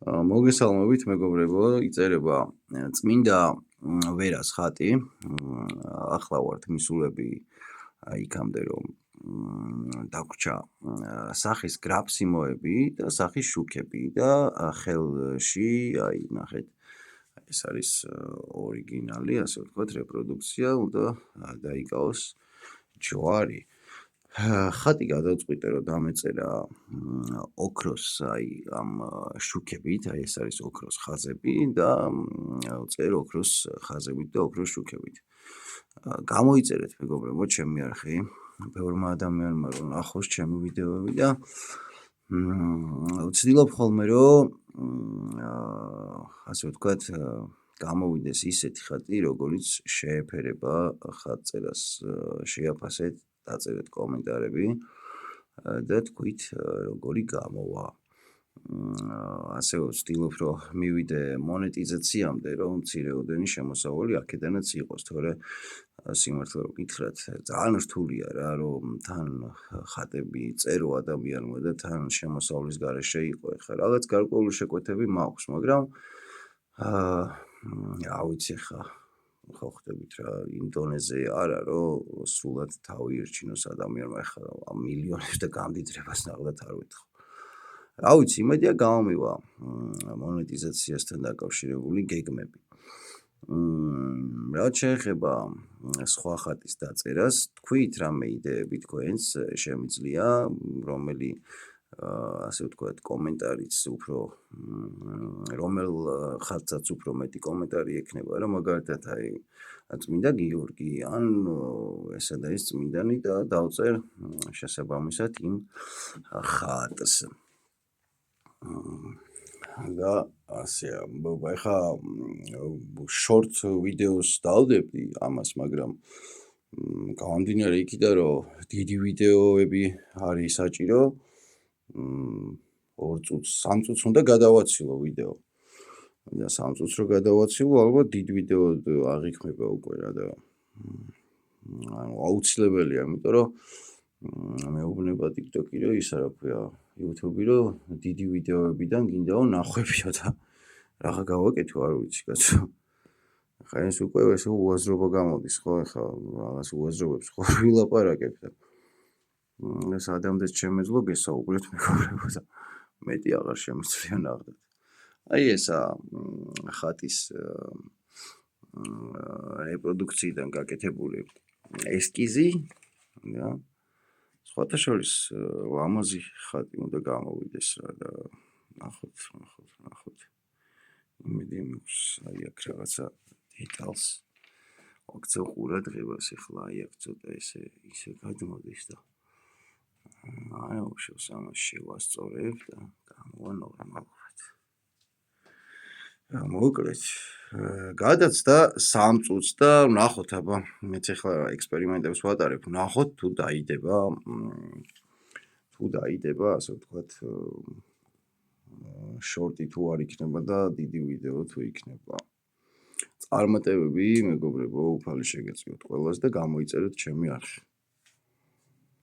მოგესალმებით მეგობრებო, იწერება წმინდა ვერას ხატი. ახლა ვართ მისულები იქამდე რომ დაგვრჩა სახის გრაფსიმოები და სახის შუქები და ხელში აი ნახეთ ეს არის ორიგინალი, ასე ვთქვათ, რეპროდუქცია, უნდა დაიკავოს ჯვარი. ხატი გადავწყვიტე რომ დამეწერა ოქროს აი ამ შუქებით, აი ეს არის ოქროს ხაზები და წერ ოქროს ხაზებით და ოქროს შუქებით. გამოიწერეთ მეგობრებო ჩემი არხი, ბევრმა ადამიანმა რომ ნახოს ჩემი ვიდეოები და ვცდილობ ხოლმე რომ ასე ვთქვათ გამოვიდეს ისეთი ხატი, როგორც შეეფერება ხატწერას. შეაფასეთ, დაწერეთ კომენტარები და თქვით როგორი გამოვა. ასევე ვცდილობ რომ მივიდე მონეტიზაციამდე, რომ მცირეოდენი შემოსავალი აქედანაც იყოს, თორე სიმართლე რომ გითხრათ, ძალიან რთულია რა, რომ თან ხატები წერო ადამიანმა და თან შემოსავლის გარეშე იყო. ეხლა რაღაც გარკვეული შეკვეთები მაქვს, მაგრამ რა ვიცი ხა ხო ხდებით რა იმ დონეზე არა რომ სრულად თავი ერჩინოს ადამიანმა ახლა ამ მილიონებს და გამდიდრებას ნახოთ არ ვეთქო. რა ვიცი, იმედია გამომივა მონეტიზაციასთან დაკავშირებული გეგმები. რაც შეეხება სხვა ხატის დაწერას, თქვით რამე იდეები თქვენს შემიძლია, რომელი ასე ვთქვათ, კომენტარიც უფრო რომელ ხატსაც უფრო მეტი კომენტარი ექნება რა, მაგალითად აი წმინდა გიორგი ან ესა და ეს წმინდანი და დავწერ შესაბამისად იმ ხატს. და ასე ამბობა, ეხა short ვიდეოს დავდებდი ამას, მაგრამ გამომდინარე იქიდან რომ დიდი ვიდეოები არის საჭირო, 2 წუთს, 3 წუთს უნდა გადავაცილო ვიდეო. და 3 წუთს რო გადავაცილო, ალბათ დიდ ვიდეო აღიქმება უკვე რა და ანუ აუცილებელია, იმიტომ რომ მეუბნება TikTok-ი რომ ისა რა ქვია, YouTube-ი რომ დიდი ვიდეოებიდან გინდაო ნახვებიო და რაღა გავაკეთო არ ვიცი კაცო. ხა ეს უკვე ესე უაზრობა გამოდის, ხო, ეხლა რაღაც უაზრობებს ხო ვილაპარაკებ და ეს ადამიანს შემეძლო გესაუბრეთ მეგობრებო და მეტი აღარ შემიძლია ნახდეთ. აი ესა ხატის რეპროდუქციიდან გაკეთებული ესკიზი და სხვათა შორის ლამაზი ხატი უნდა გამოვიდეს რა და ნახოთ. იმედი მაქვს აი აქ რაღაცა დეტალს აქცევ ყურადღებას, ეხლა აი აქ ცოტა ისე გადმოდის და აი უშავს ამას შევასწორებ და გამოვა ნორმალურად. მოკლედ გადაცდა 3 წუთს და ნახოთ აბა მეც ეხლა ექსპერიმენტებს ვატარებ, ნახოთ თუ დაიდება ასე ვთქვათ შორტი თუ არ იქნება და დიდი ვიდეო თუ იქნება. წარმატებები მეგობრებო, უფალი შეგეწიოთ ყველას და გამოიწერეთ ჩემი არხი.